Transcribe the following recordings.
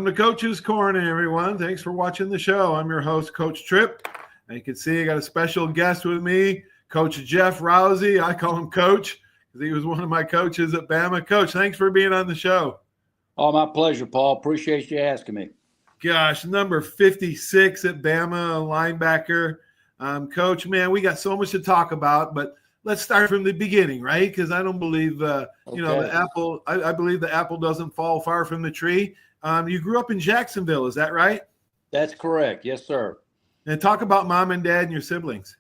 to Coach's Corner, everyone. Thanks for watching the show. I'm your host, Coach Tripp. And you can see I got a special guest with me, Coach Jeff Rouzie. I call him Coach because he was one of my coaches at Bama. Coach, thanks for being on the show. Oh, my pleasure, Paul. Appreciate you asking me. Gosh, number 56 at Bama, linebacker. Coach, man, we got so much to talk about, but let's start from the beginning, right? Because I don't believe, the apple. I believe the apple doesn't fall far from the tree. You grew up in Jacksonville, is that right? That's correct. Yes, sir. And talk about mom and dad and your siblings.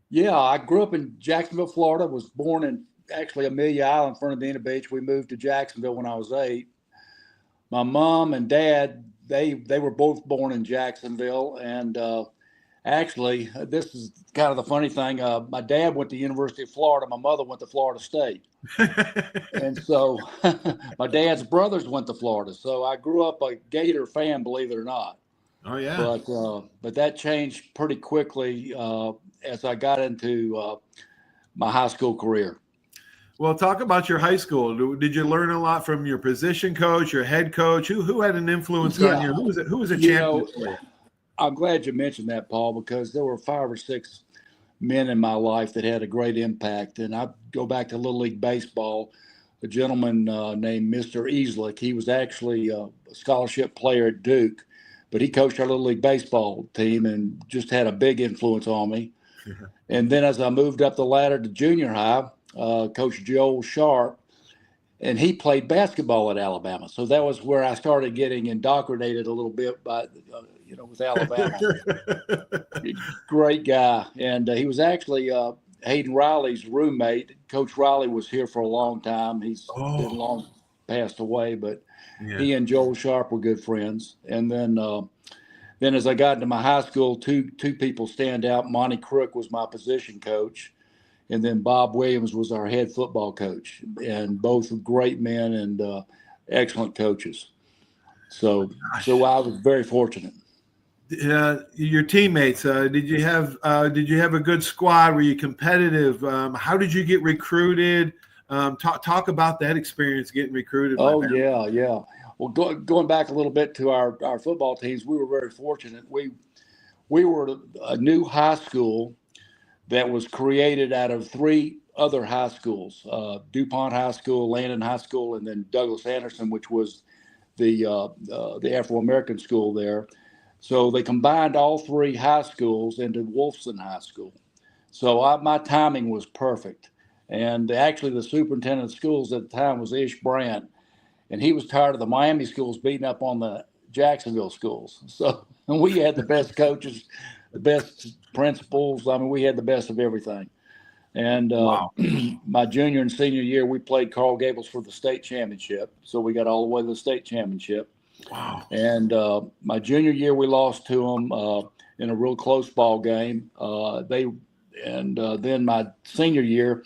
Yeah, I grew up in Jacksonville, Florida. Was born in actually Amelia Island, Fernandina Beach. We moved to Jacksonville when I was 8. My mom and dad, they were both born in Jacksonville, and actually, this is kind of the funny thing. My dad went to University of Florida. My mother went to Florida State. And so my dad's brothers went to Florida. So I grew up a Gator fan, believe it or not. Oh, yeah. But that changed pretty quickly as I got into my high school career. Well, talk about your high school. Did you learn a lot from your position coach, your head coach? Who had an influence on you? Who was a champion for you? I'm glad you mentioned that, Paul, because there were 5 or 6 men in my life that had a great impact. And I go back to Little League Baseball, a gentleman named Mr. Easlick. He was actually a scholarship player at Duke, but he coached our Little League Baseball team and just had a big influence on me. And then as I moved up the ladder to junior high, Coach Joel Sharp, and he played basketball at Alabama. So that was where I started getting indoctrinated a little bit by, with Alabama. Great guy. And he was actually Hayden Riley's roommate. Coach Riley was here for a long time. He's been long passed away, but he and Joel Sharp were good friends. And then as I got into my high school, two people stand out. Monty Crook was my position coach. And then Bob Williams was our head football coach, and both great men and excellent coaches. So I was very fortunate. Your teammates, did you have a good squad? Were you competitive? How did you get recruited? Talk about that experience getting recruited. Oh, yeah. Well, going back a little bit to our football teams, we were very fortunate. We were a new high school that was created out of 3 other high schools, DuPont High School, Landon High School, and then Douglas Anderson, which was the Afro-American school there. So they combined all 3 high schools into Wolfson High School. So my timing was perfect. And actually the superintendent of schools at the time was Ish Brandt, and he was tired of the Miami schools beating up on the Jacksonville schools. So we had the best coaches, the best principals. I mean, we had the best of everything. And my junior and senior year, we played Coral Gables for the state championship. So we got all the way to the state championship. Wow. And my junior year, we lost to them in a real close ball game. Then my senior year,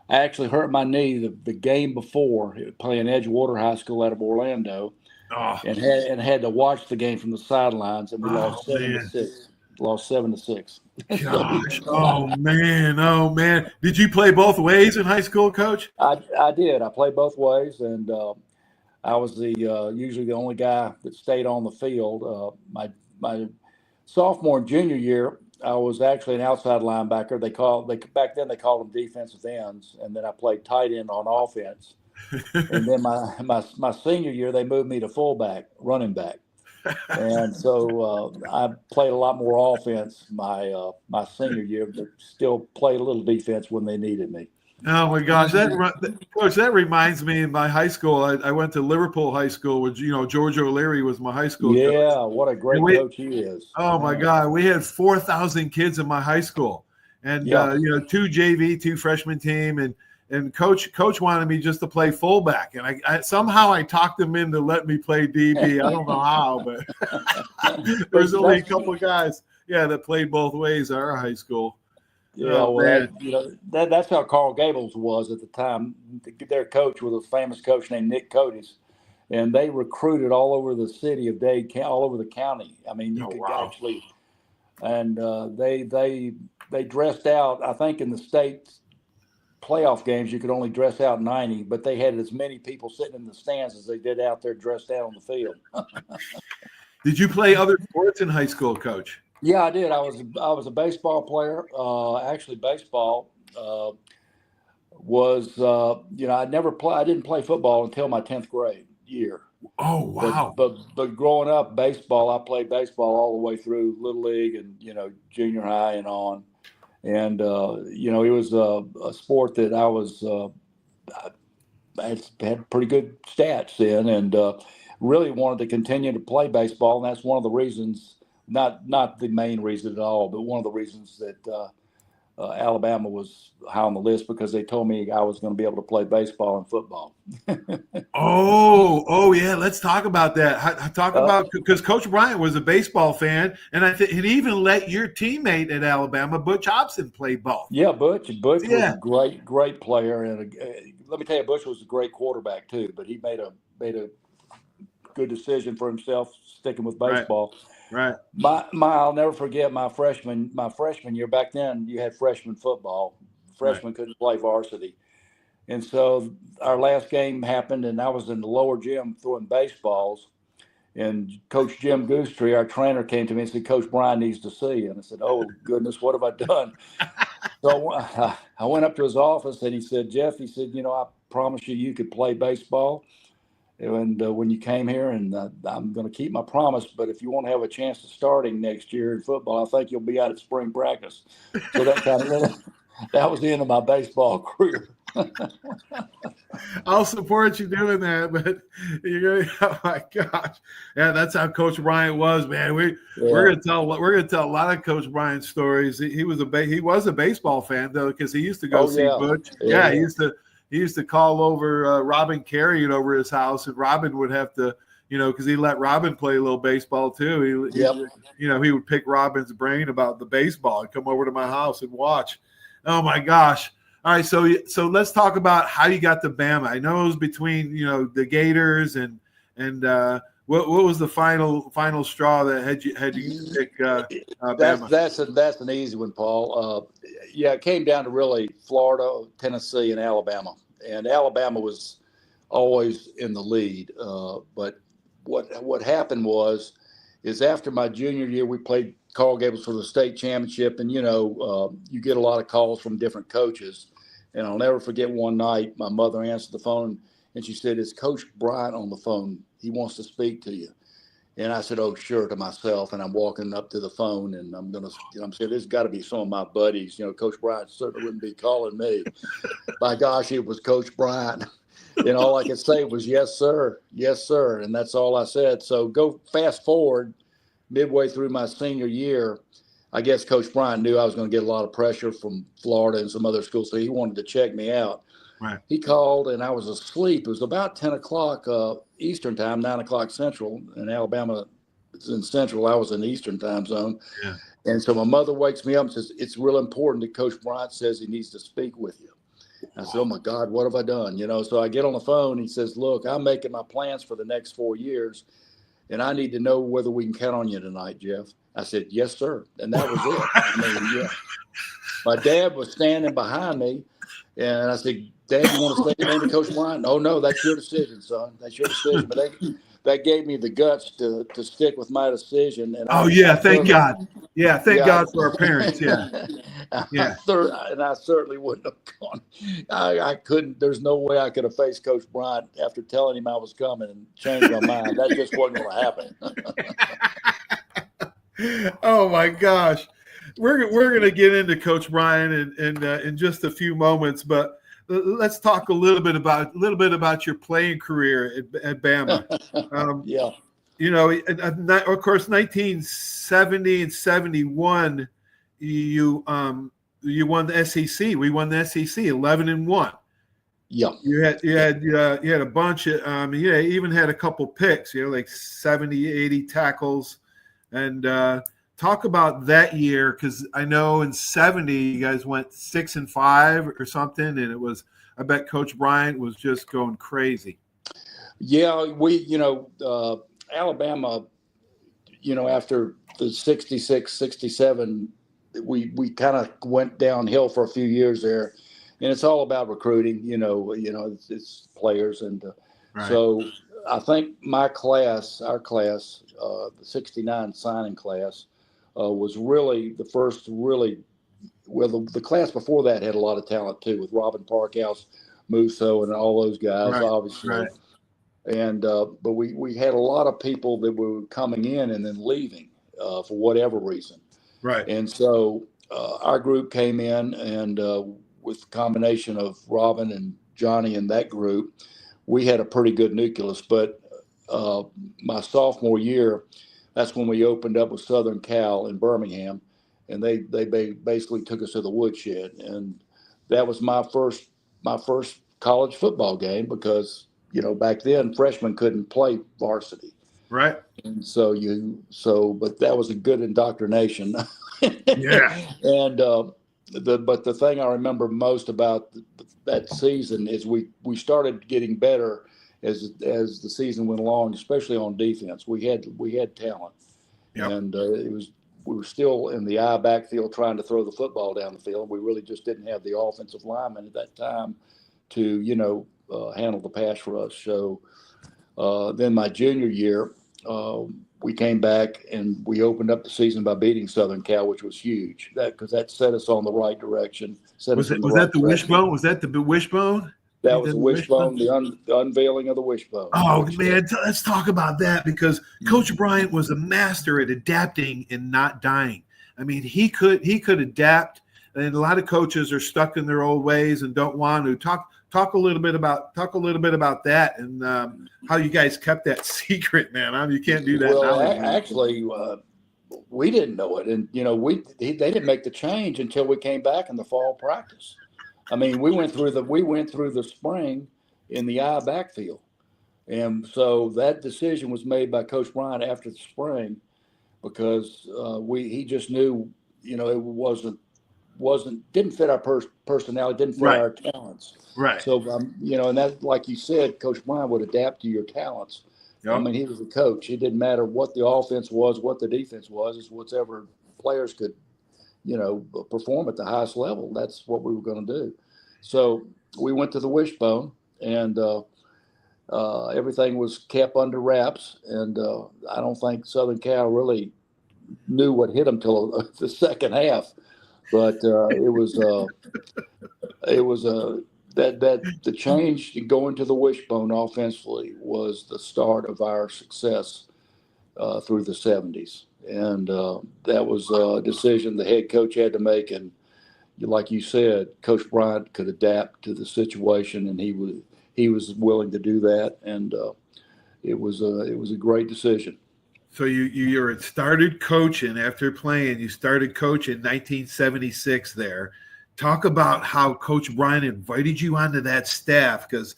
I actually hurt my knee the game before, playing Edgewater High School out of Orlando, and had to watch the game from the sidelines, and we lost 7-6. Lost 7-6. Gosh. Oh man. Did you play both ways in high school, Coach? I did. I played both ways, and I was usually the only guy that stayed on the field. My sophomore and junior year, I was actually an outside linebacker. Back then they called them defensive ends, and then I played tight end on offense. And then my senior year, they moved me to fullback, running back. And so I played a lot more offense my senior year, but still played a little defense when they needed me. Oh my gosh, Coach, that reminds me of my high school. I went to Liverpool High School, which George O'Leary was my high school coach. Yeah, what a great coach he is. Oh my God, we had 4,000 kids in my high school, and 2 JV, 2 freshman team, and coach wanted me just to play fullback, and I somehow I talked him into letting me play DB. I don't know how, but there's only a couple of guys, that played both ways at our high school. Yeah, that's how Coral Gables was at the time. Their coach was a famous coach named Nick Cotis, and they recruited all over the city of Dade, all over the county. I mean, you could actually, and they dressed out. I think in the state playoff games, you could only dress out 90, but they had as many people sitting in the stands as they did out there dressed out on the field. Did you play other sports in high school, Coach? Yeah, I did. I was a baseball player. Actually, baseball was I didn't play football until my 10th grade year. Oh, wow. But growing up, baseball, I played baseball all the way through Little League and junior high and on. And it was a sport that I had pretty good stats in, and really wanted to continue to play baseball. And that's one of the reasons, not the main reason at all, but one of the reasons that Alabama was high on the list, because they told me I was going to be able to play baseball and football. Oh yeah. Let's talk about that. Talk about, because Coach Bryant was a baseball fan, and I think he even let your teammate at Alabama, Butch Hobson, play both. Yeah, Butch was a great player, and let me tell you, Butch was a great quarterback too. But he made a good decision for himself, sticking with baseball. Right. I'll never forget my freshman year. Back then, you had freshman football. Freshmen couldn't play varsity. And so our last game happened, and I was in the lower gym throwing baseballs. And Coach Jim Goosetree, our trainer, came to me and said, "Coach Bryant needs to see you." And I said, "Oh, goodness, what have I done?" So I went up to his office, and he said, "Jeff," he said, "I promised you could play baseball. And when you came here, and I'm going to keep my promise, but if you want to have a chance of starting next year in football, I think you'll be out at spring practice." So that was the end of my baseball career. I'll support you doing that, but oh my gosh, yeah, that's how Coach Bryant was, man. We're gonna tell a lot of Coach Bryant stories. He was a baseball fan though, because he used to go see Butch. Yeah, he used to call over Robin Carrion over his house, and Robin would have to, because he let Robin play a little baseball too. He would pick Robin's brain about the baseball and come over to my house and watch. Oh my gosh. All right, so let's talk about how you got to Bama. I know it was between the Gators and what was the final straw that had you pick Bama? That's an easy one, Paul. It came down to really Florida, Tennessee, and Alabama. And Alabama was always in the lead. But what happened is after my junior year, we played Coral Gables for the state championship, and you get a lot of calls from different coaches. And I'll never forget one night, my mother answered the phone, and she said, "Is Coach Bryant on the phone? He wants to speak to you." And I said, "Oh, sure," to myself. And I'm walking up to the phone, and I'm saying, "There's got to be some of my buddies. Coach Bryant certainly wouldn't be calling me." By gosh, it was Coach Bryant. And all I could say was, "Yes, sir. Yes, sir." And that's all I said. So go fast forward midway through my senior year. I guess Coach Bryant knew I was going to get a lot of pressure from Florida and some other schools, so he wanted to check me out. Right. He called, and I was asleep. It was about 10 o'clock Eastern time, 9 o'clock Central, and Alabama is in Central. I was in the Eastern time zone. Yeah. And so my mother wakes me up and says, "It's real important that Coach Bryant says he needs to speak with you." I said, "Oh, my God, what have I done?" So I get on the phone. He says, "Look, I'm making my plans for the next 4 years, and I need to know whether we can count on you tonight, Jeff." I said, "Yes, sir." And that was it. My dad was standing behind me, and I said, "Dad, you want to say anything to Coach Bryant?" "Oh, no, that's your decision, son. That's your decision." But that gave me the guts to stick with my deciin. And thank God. Yeah, thank God for our parents. Yeah. Yeah. And I certainly wouldn't have gone. I couldn't. There's no way I could have faced Coach Bryant after telling him I was coming and changed my mind. That just wasn't going to happen. Oh my gosh, we're going to get into Coach Bryant in just a few moments, but let's talk a little bit about your playing career at Bama. Of course, 1970 and 71, you won the SEC. We won the SEC 11-1. Yeah. You had a bunch of you even had a couple picks, like 70, 80 tackles. And talk about that year, because I know in 70 you guys went 6-5 or something, and I bet Coach Bryant was just going crazy. Yeah, we Alabama, after the 66, 67, we kind of went downhill for a few years there. and it's all about recruiting. It's players, and Right. so I think our class, the '69 signing class, was really the first really. Well, the class before that had a lot of talent too, with Robin Parkhouse, Musso, and all those guys, Right. obviously. Right. And but we had a lot of people that were coming in and then leaving for whatever reason. Right. And so our group came in, and with the combination of Robin and Johnny and that group, we had a pretty good nucleus. But my sophomore year, that's when we opened up with Southern Cal in Birmingham, and they basically took us to the woodshed. And that was my first college football game, because back then freshmen couldn't play varsity. Right. And but that was a good indoctrination. Yeah. And but the thing I remember most about that season is we started getting better as the season went along, especially on defense. We had talent, Yep. and we were still in the I backfield trying to throw the football down the field. We really just didn't have the offensive linemen at that time to handle the pass rush. So then my junior year, we came back and we opened up the season by beating Southern Cal, which was huge. Because that set us on the right direction. Was that the wishbone? Was that the wishbone? That was the wishbone, the unveiling of the wishbone. Oh, man, let's talk about that, because Coach Bryant was a master at adapting and not dying. I mean, he could adapt, and a lot of coaches are stuck in their old ways and don't want to. Talk a little bit about that, and how you guys kept that secret, man. I mean, you can't do that well, now. Actually, we didn't know it, and they didn't make the change until we came back in the fall practice. I mean, we went through the spring in the I backfield, and so that decision was made by Coach Bryant after the spring, because he just knew it didn't fit our personality, didn't fit our talents. Right. So and that, like you said, Coach Bryant would adapt to your talents. Yep. I mean, he was a coach. It didn't matter what the offense was, what the defense was. It's whatever players could perform at the highest level. That's what we were going to do. So we went to the wishbone, and everything was kept under wraps. And I don't think Southern Cal really knew what hit them till the second half. But it was the change in going to the wishbone offensively was the start of our success through the 70s. And that was a decision the head coach had to make. And like you said, Coach Bryant could adapt to the situation, and he was willing to do that. And it was a great decision. So you started coaching after playing. You started coaching in 1976 there. Talk about how Coach Bryant invited you onto that staff, because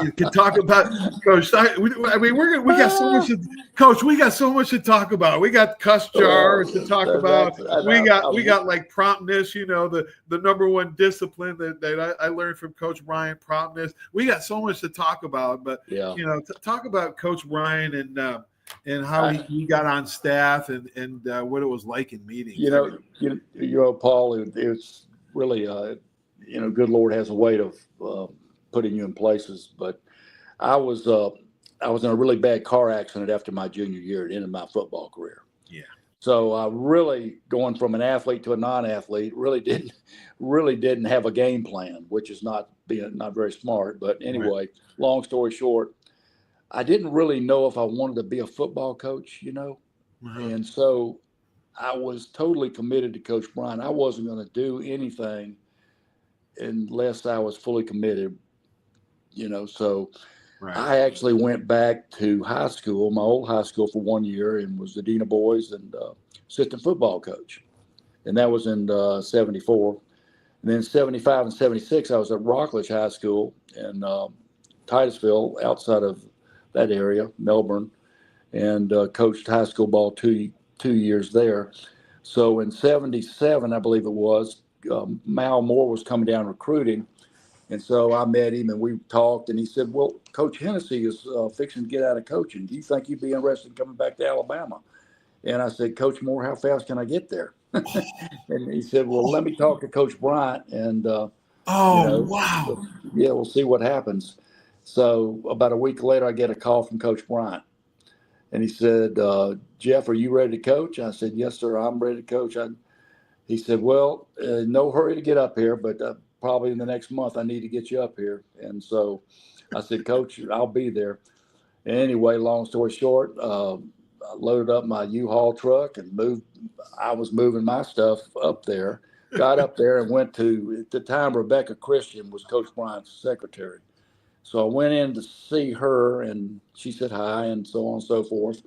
you can talk about Coach. I mean, we got so much. Coach, we got so much to talk about. We got cuss jars to talk about. We got like promptness. The number one discipline that I learned from Coach Bryant, promptness. We got so much to talk about. But talk about Coach Bryant and how he got on staff and what it was like in meetings. Paul, it's really good Lord has a way of putting you in places. But I was in a really bad car accident after my junior year. It ended my football career. Yeah. So I really, going from an athlete to a non-athlete, really didn't have a game plan, which is not very smart. But anyway, long story short, I didn't really know if I wanted to be a football coach, and so I was totally committed to Coach Bryant. I wasn't going to do anything unless I was fully committed, So I actually went back to high school, my old high school, for 1 year, and was the dean of boys and assistant football coach, and that was in '74. And then '75 and '76, I was at Rockledge High School in Titusville, outside of that area, Melbourne, and coached high school ball two years there. So in '77, I believe it was, Mal Moore was coming down recruiting, and so I met him and we talked, and he said, "Well, Coach Hennessy is fixing to get out of coaching. Do you think you'd be interested in coming back to Alabama?" And I said, Coach Moore, how fast can I get there? And he said, well, let me talk to Coach Bryant, and wow. we'll see what happens. So about a week later, I get a call from Coach Bryant, and he said, Jeff, are you ready to coach? I said, yes, sir, I'm ready to coach. He said, well, no hurry to get up here, but probably in the next month I need to get you up here. And so I said, Coach, I'll be there. Anyway, long story short, I loaded up my U-Haul truck and moved. I was moving my stuff up there, got up there and went to, at the time, Rebecca Christian was Coach Bryant's secretary. So I went in to see her, and she said hi and so on and so forth.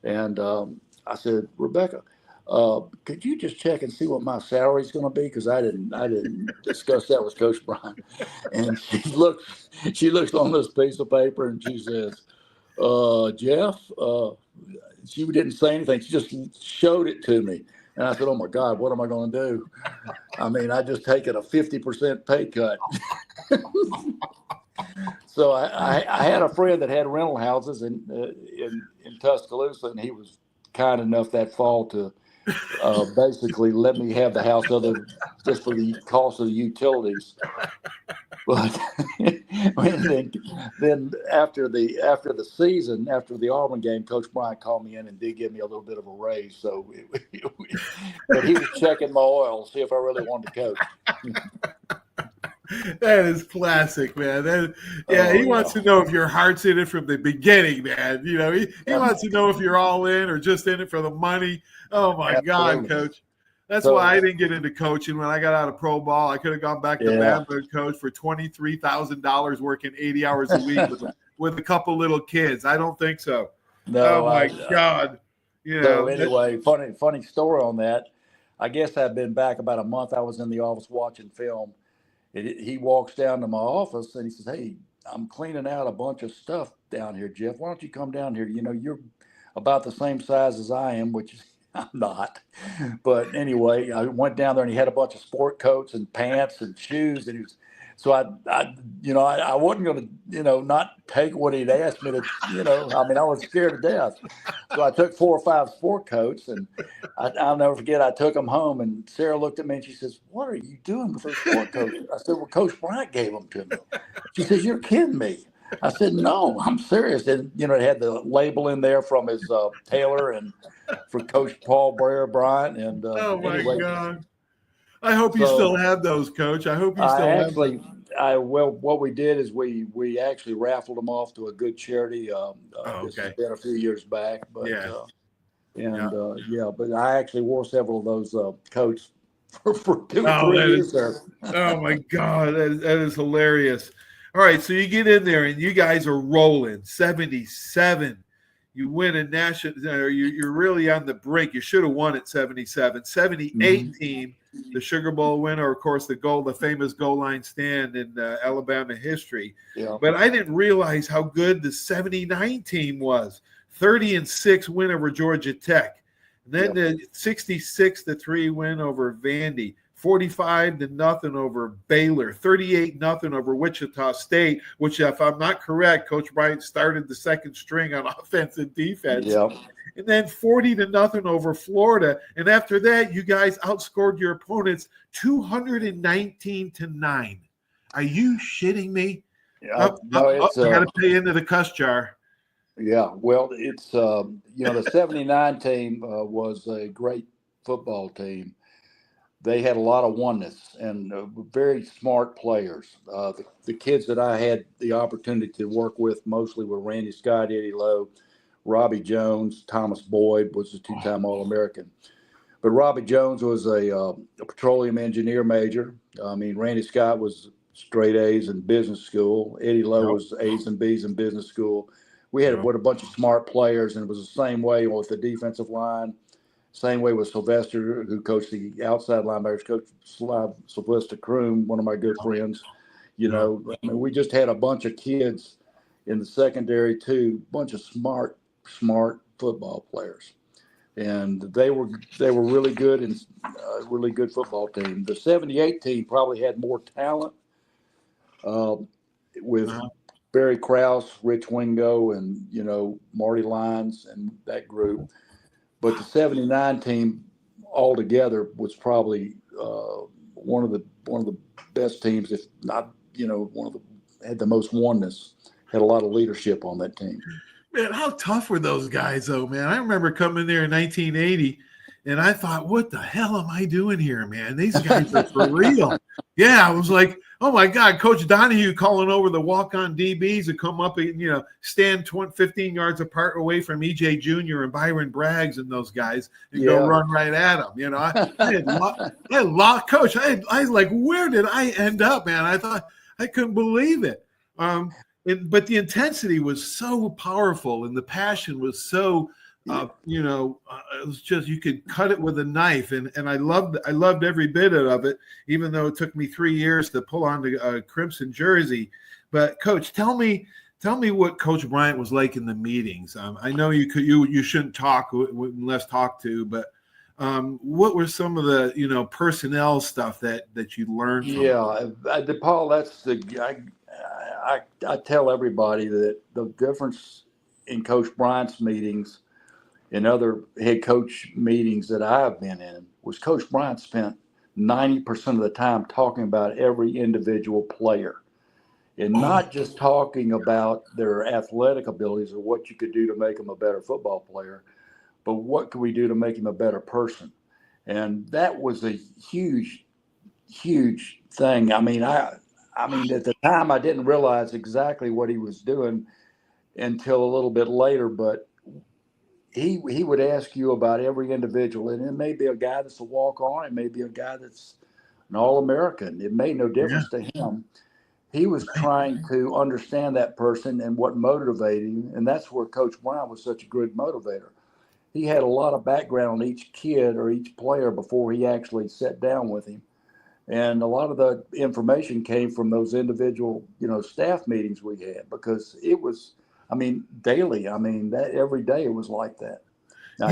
And I said, Rebecca, could you just check and see what my salary is going to be? Because I didn't discuss that with Coach Bryant. And she looks on this piece of paper and she says, Jeff, she didn't say anything. She just showed it to me. And I said, oh my God, what am I going to do? I mean, I just taken a 50% pay cut. So I had a friend that had rental houses in Tuscaloosa, and he was kind enough that fall to basically let me have the house just for the cost of the utilities. But then after the season, after the Auburn game, Coach Bryant called me in and did give me a little bit of a raise. So, but he was checking my oil, see if I really wanted to coach. That is classic, man. He wants to know if your heart's in it from the beginning, man. You know, he wants to know if you're all in or just in it for the money. Oh my God, Coach. That's why I didn't get into coaching. When I got out of pro ball, I could have gone back to Bama and Coach for $23,000 working 80 hours a week with a couple little kids. I don't think so. No, oh my God. So anyway, funny story on that. I guess I'd been back about a month. I was in the office watching film. He walks down to my office and he says, hey, I'm cleaning out a bunch of stuff down here, Jeff. Why don't you come down here? You know, you're about the same size as I am, which is I'm not. But anyway, I went down there and he had a bunch of sport coats and pants and shoes. And so I wasn't going to, not take what he'd asked me to, I mean, I was scared to death. So I took 4 or 5 sport coats, and I'll never forget, I took them home, and Sarah looked at me and she says, what are you doing with those sport coats? I said, well, Coach Bryant gave them to me. She says, you're kidding me. I said, no, I'm serious. And, it had the label in there from his tailor and for Coach Bear Bryant. And oh my God. I hope you still have those, Coach. I hope you still have them. What we did is we actually raffled them off to a good charity. This has been a few years back, but but I actually wore several of those coats for 2 or 3 years there. Oh my God, that is hilarious. All right, so you get in there and you guys are rolling 77. You win a national. You're really on the brink. You should have won at 77. 78 team, the Sugar Bowl winner, of course, the famous goal line stand in Alabama history. Yeah. But I didn't realize how good the 79 team was. 30-6 win over Georgia Tech. And then the 66-3 win over Vandy. 45-0 over Baylor, 38-0 over Wichita State, which, if I'm not correct, Coach Bryant started the second string on offense and defense. Yep. And then 40-0 over Florida. And after that, you guys outscored your opponents 219-9. Are you shitting me? No, it's I got to pay into the cuss jar. Yeah, well, it's the 79 team was a great football team. They had a lot of oneness and very smart players. The kids that I had the opportunity to work with mostly were Randy Scott, Eddie Lowe, Robbie Jones, Thomas Boyd was a 2-time All-American. But Robbie Jones was a petroleum engineer major. I mean, Randy Scott was straight A's in business school. Eddie Lowe was A's and B's in business school. We had a bunch of smart players, and it was the same way with the defensive line. Same way with Sylvester, who coached the outside linebackers, Coach Sylvester Kroom, one of my good friends. I mean, we just had a bunch of kids in the secondary too, a bunch of smart football players, and they were really good and really good football team. The 78 team probably had more talent with Barry Krause, Rich Wingo, and Marty Lyons and that group. But the '79 team altogether was probably one of the best teams, if not, one of the had the most oneness, had a lot of leadership on that team. Man, how tough were those guys, though, man? I remember coming there in 1980, and I thought, what the hell am I doing here, man? These guys are for real. Yeah, I was like, oh, my God, Coach Donahue calling over the walk-on DBs to come up and, stand 15 yards apart away from E.J. Jr. and Byron Braggs and those guys and go run right at them. I had lost, Coach. I was like, where did I end up, man? I thought I couldn't believe it. But the intensity was so powerful, and the passion was so, it was just, you could cut it with a knife, and I loved every bit of it, even though it took me 3 years to pull on the crimson jersey. But Coach, tell me what Coach Bryant was like in the meetings. I know you shouldn't talk unless talked to, but what were some of the personnel stuff that you learned from? Yeah, Paul, that's I tell everybody that the difference in Coach Bryant's meetings and other head coach meetings that I've been in was Coach Bryant spent 90% of the time talking about every individual player, and not just talking about their athletic abilities or what you could do to make them a better football player, but what could we do to make him a better person. And that was a huge, huge thing. I mean, at the time, I didn't realize exactly what he was doing until a little bit later, but he would ask you about every individual, and it may be a guy that's a walk-on, it may be a guy that's an All-American. It made no difference to him. He was trying to understand that person and what motivated him, and that's where Coach Bryant was such a good motivator. He had a lot of background on each kid or each player before he actually sat down with him. And a lot of the information came from those individual, staff meetings we had, because it was, daily. That every day it was like that. Now,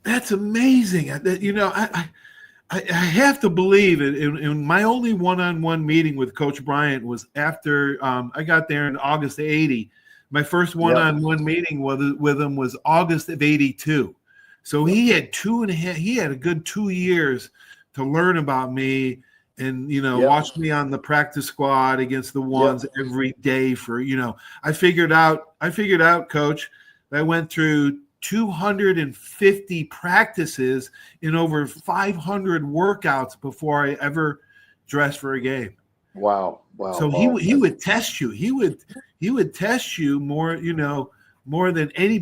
that's amazing. I have to believe it. In my only one-on-one meeting with Coach Bryant was after I got there in August of '80. My first one-on-one meeting with him was August of '82. So he had a good 2 years to learn about me and, watch me on the practice squad against the ones every day for, I figured out, Coach, I went through 250 practices in over 500 workouts before I ever dressed for a game. Wow. So he would test you. He would test you more, more than any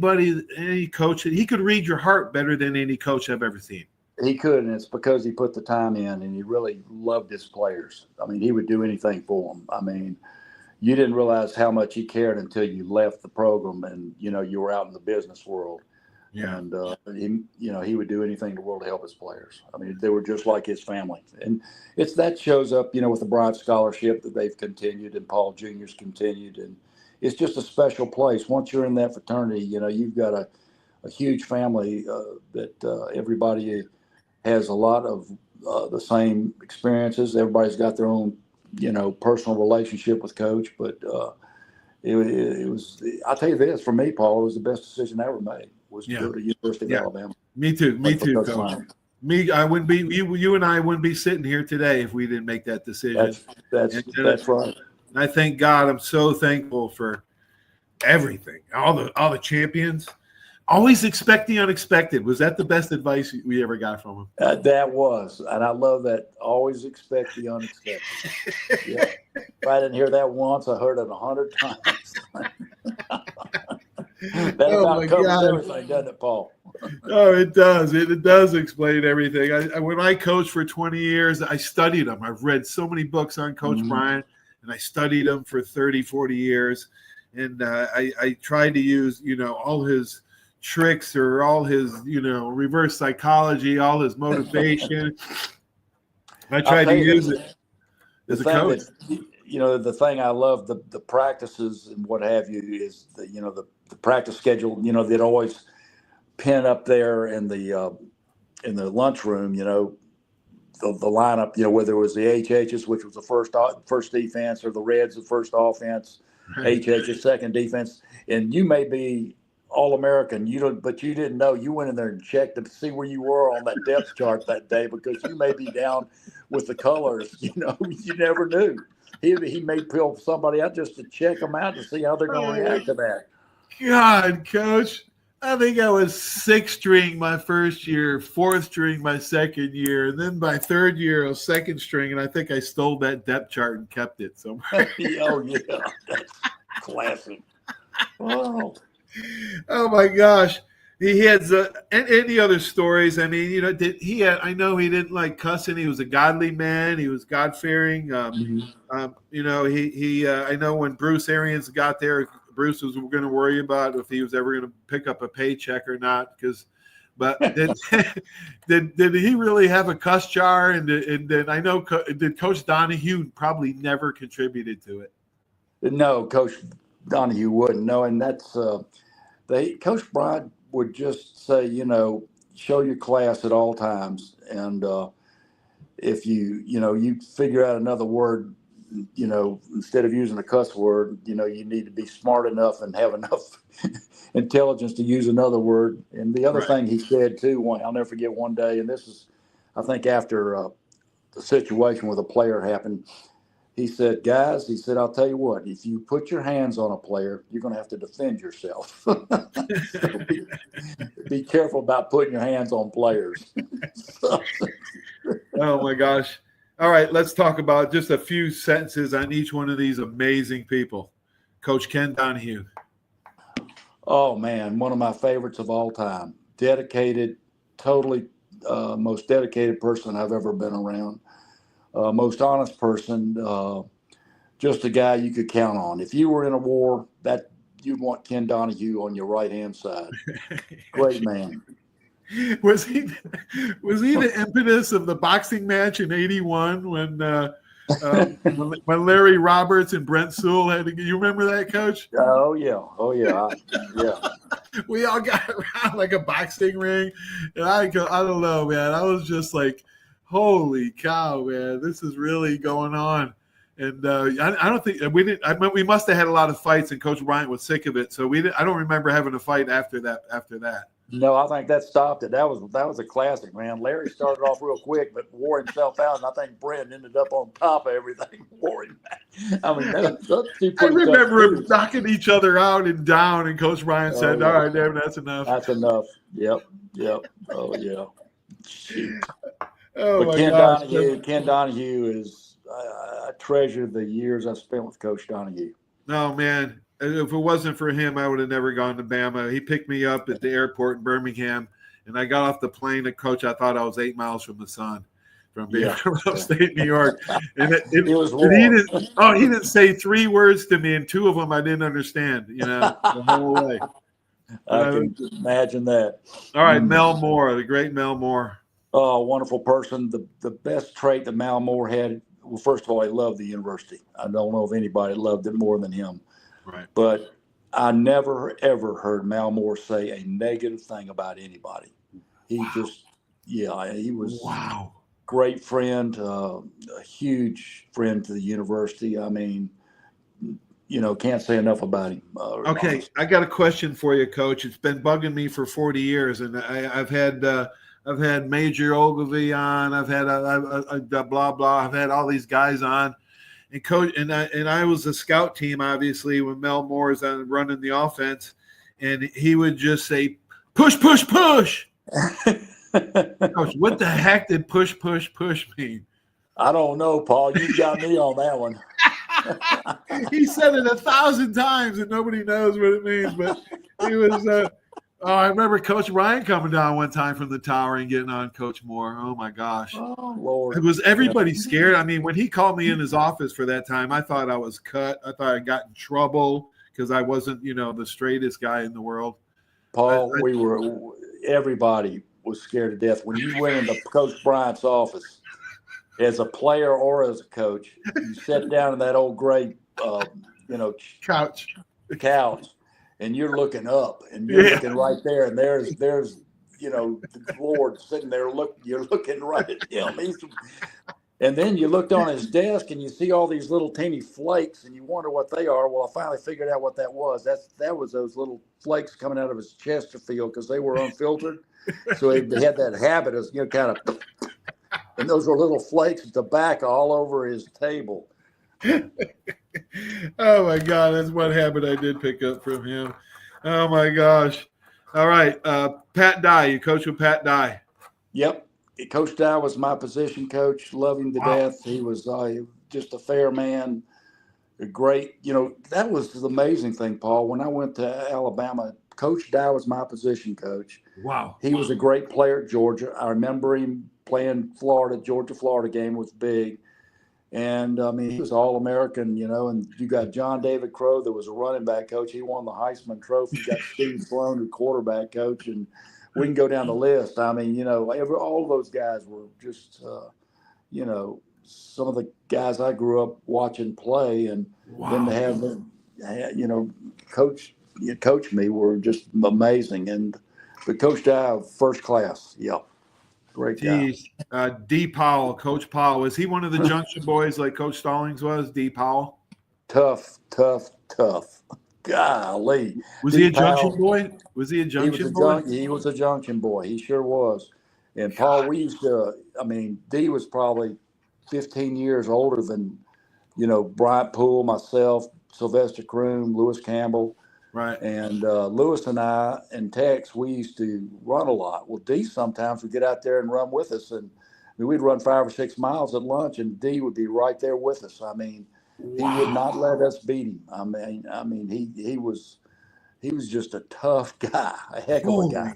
coach. He could read your heart better than any coach I've ever seen. He could, and it's because he put the time in and he really loved his players. He would do anything for them. You didn't realize how much he cared until you left the program and, you were out in the business world. Yeah. And, he would do anything in the world to help his players. They were just like his family. And that shows up, with the Bryant Scholarship that they've continued and Paul Jr.'s continued. And it's just a special place. Once you're in that fraternity, you've got a huge family that everybody has a lot of the same experiences. Everybody's got their own, personal relationship with Coach. But it was, I'll tell you this, for me, Paul, it was the best decision I ever made, was to go to the University of Alabama. Me too, Coach. I wouldn't be, you and I wouldn't be sitting here today if we didn't make that decision. That's right. And I thank God. I'm so thankful for everything, all the champions. Always expect the unexpected. Was that the best advice we ever got from him? That was, and I love that. Always expect the unexpected. Yeah. If I didn't hear that once, I heard it 100 times. That about covers everything, doesn't it, Paul? Oh, it does. It does explain everything. When I coached for 20 years, I studied him. I've read so many books on Coach Bryant, and I studied him for 30, 40 years. And I tried to use, all his tricks or all his, reverse psychology, all his motivation. I tried to use it as a coach. The thing I love, the practices and what have you, is the practice schedule, they'd always pin up there in the lunchroom, the lineup, whether it was the HHs, which was the first defense, or the Reds, the first offense, HHs, second defense. And you may be All-American. But you didn't know. You went in there and checked to see where you were on that depth chart that day because you may be down with the colors. You never knew. He may pull somebody out just to check them out to see how they're going to react to that. God, Coach, I think I was 6th string my first year, 4th string my second year, and then my third year I was 2nd string, and I think I stole that depth chart and kept it somewhere. Oh yeah, that's classic. Wow. Oh my gosh. He had any other stories? I mean, I know he didn't like cussing. He was a godly man. He was God-fearing. I know when Bruce Arians got there, Bruce was going to worry about if he was ever going to pick up a paycheck or not. But did he really have a cuss jar? And then I know did Coach Donahue probably never contributed to it? No, Coach Donahue wouldn't. No, and that's Coach Bryant would just say, show your class at all times, and if you figure out another word, instead of using a cuss word, you need to be smart enough and have enough intelligence to use another word. And the other thing he said too, I'll never forget one day, and this is, I think after the situation with a player happened, he said, guys, I'll tell you what, if you put your hands on a player, you're going to have to defend yourself. So be careful about putting your hands on players. Oh my gosh. All right, let's talk about just a few sentences on each one of these amazing people. Coach Ken Donahue. Oh, man, one of my favorites of all time. Dedicated, totally most dedicated person I've ever been around. Most honest person, just a guy you could count on. If you were in a war, that you'd want Ken Donahue on your right-hand side. Great man. Was he the impetus of the boxing match in '81 when Larry Roberts and Brent Sewell had to? You remember that, Coach? Oh yeah. We all got around like a boxing ring, and I don't know, man. I was just like, holy cow, man, this is really going on. And I don't think we didn't. I mean, we must have had a lot of fights, and Coach Bryant was sick of it. So we didn't. I don't remember having a fight after that. No, I think that stopped it. That was a classic, man. Larry started off real quick, but wore himself out, and I think Brent ended up on top of everything. Wore him back. I mean, I remember them knocking each other out and down, and Coach Bryant said, yeah. "All right, David, that's enough." That's enough. Yep. Oh yeah. Oh but my gosh. Ken Donahue is. I treasure the years I spent with Coach Donahue. No, man. If it wasn't for him, I would have never gone to Bama. He picked me up at the airport in Birmingham, and I got off the plane. And Coach, I thought I was 8 miles from the sun, from being from upstate New York. And it was warm. He didn't say 3 words to me, and 2 of them I didn't understand. The whole way. I can imagine that. All right, Mel Moore, the great Mel Moore. Oh, wonderful person. The best trait that Mel Moore had. Well, first of all, he loved the university. I don't know if anybody loved it more than him. Right. But I never, ever heard Mel Moore say a negative thing about anybody. He he was a great friend, a huge friend to the university. I mean, can't say enough about him. Okay, honestly. I got a question for you, Coach. It's been bugging me for 40 years, and I've had Major Ogilvy on. I've had a blah blah. I've had all these guys on. And Coach, and I was a scout team, obviously, when Mel Moore is running the offense, and he would just say, "Push, push, push." Coach, what the heck did push, push, push mean? I don't know, Paul. You got me on that one. He said it 1,000 times, and nobody knows what it means. But he was. I remember Coach Ryan coming down one time from the tower and getting on Coach Moore. Oh my gosh! Oh Lord! It was everybody scared. I mean, when he called me in his office for that time, I thought I was cut. I thought I got in trouble because I wasn't, the straightest guy in the world. Paul, everybody was scared to death when you went into Coach Bryant's office as a player or as a coach. You sat down in that old gray, couch. And you're looking up, and you're looking right there, and there's the Lord sitting there. You're looking right at him. And then you looked on his desk and you see all these little teeny flakes and you wonder what they are. Well, I finally figured out what that was. That was those little flakes coming out of his Chesterfield because they were unfiltered. So he had that habit of, kind of, and those were little flakes of tobacco all over his table. Oh my God, that's one habit I did pick up from him. Oh my gosh. All right. Pat Dye, you coach with Pat Dye. Yep. Coach Dye was my position coach. Love him to death. He was just a fair man. A great, that was the amazing thing, Paul. When I went to Alabama, Coach Dye was my position coach. Wow. He was a great player at Georgia. I remember him playing Georgia-Florida game was big. And, he was All-American, and you got John David Crow that was a running back coach. He won the Heisman Trophy. You got Steve Sloan, the quarterback coach, and we can go down the list. All of those guys were just, some of the guys I grew up watching play, and then to have them, coach me were just amazing. But Coach Dye, first class, great guy. D. Powell, Coach Powell, was he one of the Junction boys like Coach Stallings was? D. Powell, tough. Golly, was he a Junction boy? Was he a Junction boy? He was a Junction boy. He sure was. And Paul, we used to. D was probably 15 years older than, Bryant Poole, myself, Sylvester Croom, Lewis Campbell. Right. And Lewis and I and Tex, we used to run a lot. Well, D sometimes would get out there and run with us. And we'd run 5 or 6 miles at lunch, and D would be right there with us. He would not let us beat him. He was just a tough guy, a heck of a guy.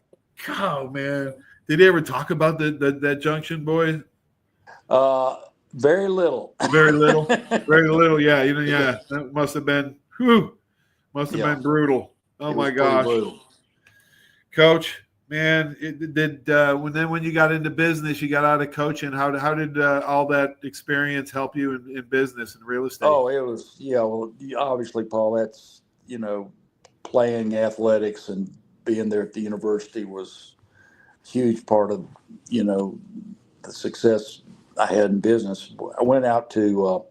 Oh, man. Did he ever talk about that Junction boy? Very little. Very little. Very little. Yeah. That must have been been brutal. Oh my gosh. Coach, man, when you got into business, you got out of coaching. How did all that experience help you in business and real estate? Oh, it was, obviously, Paul, that's, playing athletics and being there at the university was a huge part of, the success I had in business. I went out to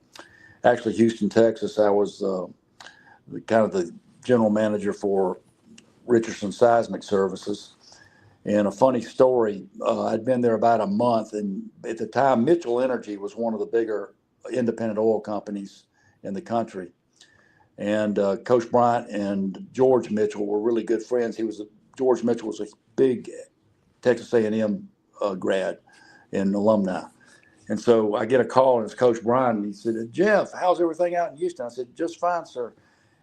actually Houston, Texas. I was the general manager for Richardson Seismic Services. And a funny story, I'd been there about a month, and at the time, Mitchell Energy was one of the bigger independent oil companies in the country. And Coach Bryant and George Mitchell were really good friends. George Mitchell was a big Texas A&M grad and alumni. And so I get a call, and it's Coach Bryant, and he said, "Jeff, how's everything out in Houston?" I said, "Just fine, sir."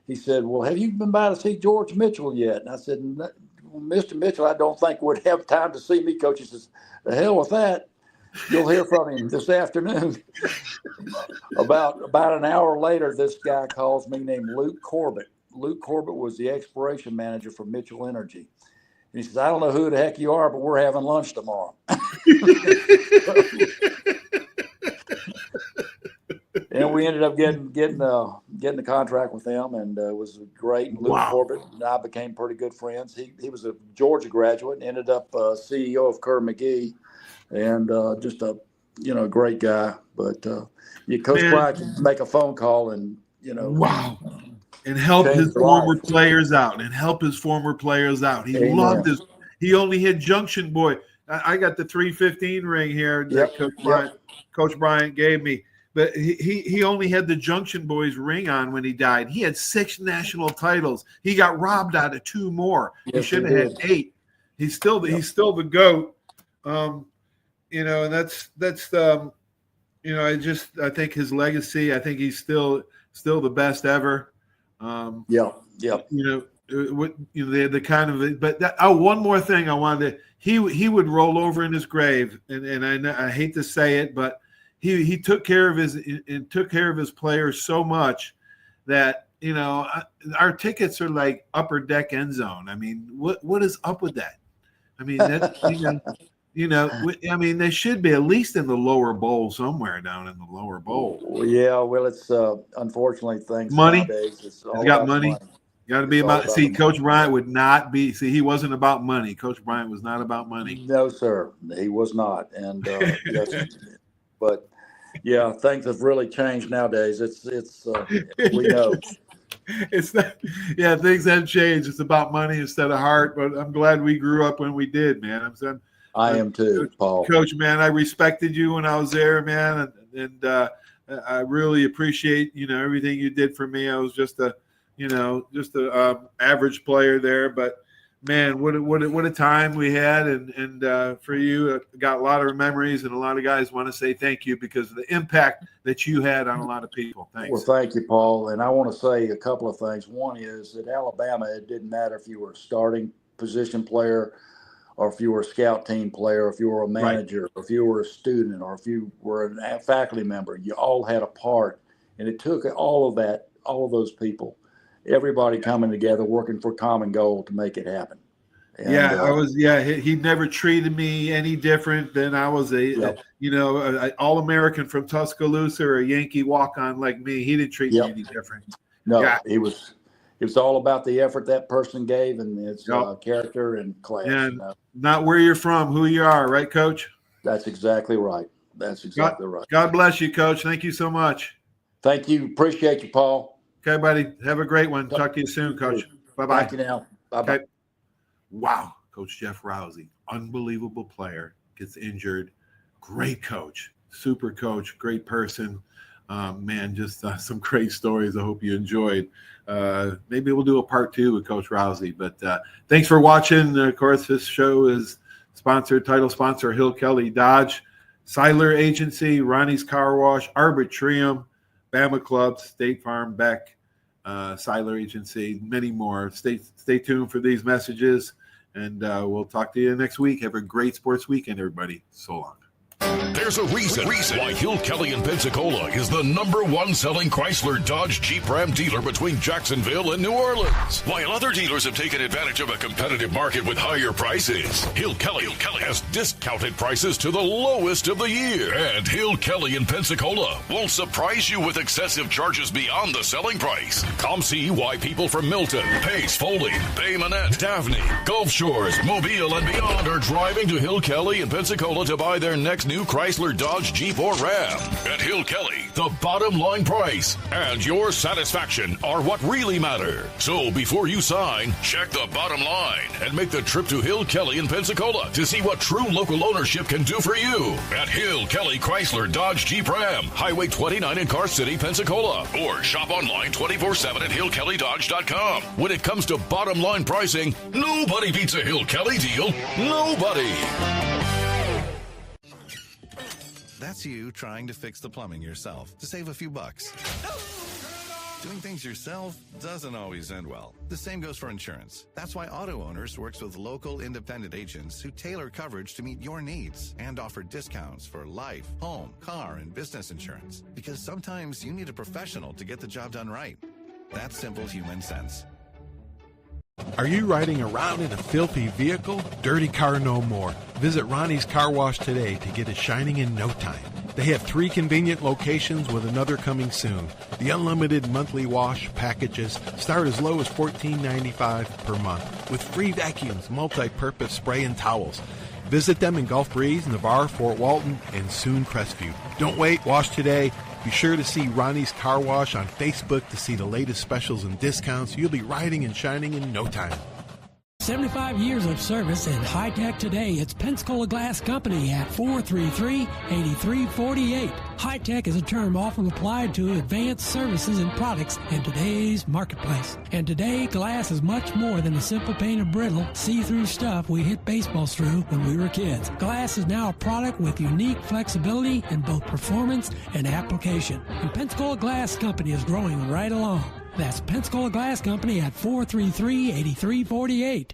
He said, "Well, have you been by to see George Mitchell yet?" And I said, "Mr. Mitchell, I don't think would have time to see me, Coach." He says, "The hell with that. You'll hear from him this afternoon." About an hour later, this guy calls me named Luke Corbett. Luke Corbett was the exploration manager for Mitchell Energy. And he says, "I don't know who the heck you are, but we're having lunch tomorrow." And we ended up getting the contract with them, and it was great. Luke Corbett and I became pretty good friends. He was a Georgia graduate and ended up CEO of Kerr McGee, and just a great guy. But Coach Bryant could make a phone call and and help his former players out. He loved his. He only had Junction boy. I got the 315 ring here that Coach Bryant gave me. But he only had the Junction Boys ring on when he died. He had 6 national titles. He got robbed out of 2 more. He should have had 8. He's still the GOAT. And that's I think his legacy. I think he's still the best ever. The kind of. But one more thing I wanted. He would roll over in his grave, and I hate to say it, but. He took care of his players so much that our tickets are like upper deck end zone. I mean, what is up with that? I mean, they should be at least in the lower bowl somewhere down in the lower bowl. Well, it's unfortunately things money. Nowadays. It's all He's got money. Got to be about. See, Coach Bryant would not be. See, he wasn't about money. Coach Bryant was not about money. No, sir, he was not. And but Yeah, things have really changed nowadays. We know. It's not, yeah, things have changed. It's about money instead of heart. But I'm glad we grew up when we did, man. I am too, Paul. Coach, man, I respected you when I was there, man, and I really appreciate everything you did for me. I was just a average player there, but man, what a time we had, and for you, got a lot of memories, and a lot of guys want to say thank you because of the impact that you had on a lot of people. Thanks. Well, thank you, Paul. And I want to say a couple of things. One is that Alabama, it didn't matter if you were a starting position player, or if you were a scout team player, or if you were a manager, or if you were a student, or if you were a faculty member, you all had a part. And it took all of those people, everybody coming together, working for a common goal to make it happen. And, he never treated me any different than I was a All-American from Tuscaloosa or a Yankee walk-on like me. He didn't treat me any different. No, It was all about the effort that person gave and its character and class. And not where you're from, who you are, right, Coach? That's exactly right. Right. God bless you, Coach. Thank you so much. Thank you. Appreciate you, Paul. Okay, buddy. Have a great one. Talk to you soon, Coach. Bye-bye. Thank you now. Bye-bye. Okay. Wow. Coach Jeff Rouzie, unbelievable player, gets injured. Great coach, super coach, great person. Man, just some great stories. I hope you enjoyed. Maybe we'll do a part 2 with Coach Rouzie. But thanks for watching. Of course, this show is title sponsor, Hill Kelly Dodge, Seiler Agency, Ronnie's Car Wash, Arbitrium, Bama Club, State Farm, Beck, Seiler Agency, many more. Stay tuned for these messages, and we'll talk to you next week. Have a great sports weekend, everybody. So long. There's a reason why Hill Kelly in Pensacola is the #1 selling Chrysler Dodge Jeep Ram dealer between Jacksonville and New Orleans. While other dealers have taken advantage of a competitive market with higher prices, Hill Kelly has discounted prices to the lowest of the year. And Hill Kelly in Pensacola won't surprise you with excessive charges beyond the selling price. Come see why people from Milton, Pace, Foley, Bay Minette, Daphne, Gulf Shores, Mobile, and beyond are driving to Hill Kelly in Pensacola to buy their next new Chrysler, Dodge, Jeep, or Ram. At Hill Kelly, the bottom line price and your satisfaction are what really matter. So before you sign, check the bottom line and make the trip to Hill Kelly in Pensacola to see what true local ownership can do for you. At Hill Kelly Chrysler, Dodge, Jeep, Ram, Highway 29 in Car City, Pensacola. Or shop online 24/7 at hillkellydodge.com. When it comes to bottom line pricing, nobody beats a Hill Kelly deal. Nobody. That's you trying to fix the plumbing yourself to save a few bucks. Doing things yourself doesn't always end well. The same goes for insurance. That's why Auto Owners works with local independent agents who tailor coverage to meet your needs and offer discounts for life, home, car, and business insurance. Because sometimes you need a professional to get the job done right. That's simple human sense. Are you riding around in a filthy vehicle? Dirty car no more. Visit Ronnie's Car Wash today to get it shining in no time. They have 3 convenient locations with another coming soon. The unlimited monthly wash packages start as low as $14.95 per month with free vacuums, multi-purpose spray, and towels. Visit them in Gulf Breeze, Navarre, Fort Walton, and soon Crestview. Don't wait. Wash today. Be sure to see Ronnie's Car Wash on Facebook to see the latest specials and discounts. You'll be riding and shining in no time. 75 years of service and high tech today. It's Pensacola Glass Company at 433-8348. High tech is a term often applied to advanced services and products in today's marketplace. And today, glass is much more than the simple painted brittle, see-through stuff we hit baseballs through when we were kids. Glass is now a product with unique flexibility in both performance and application. And Pensacola Glass Company is growing right along. That's Pensacola Glass Company at 433-8348.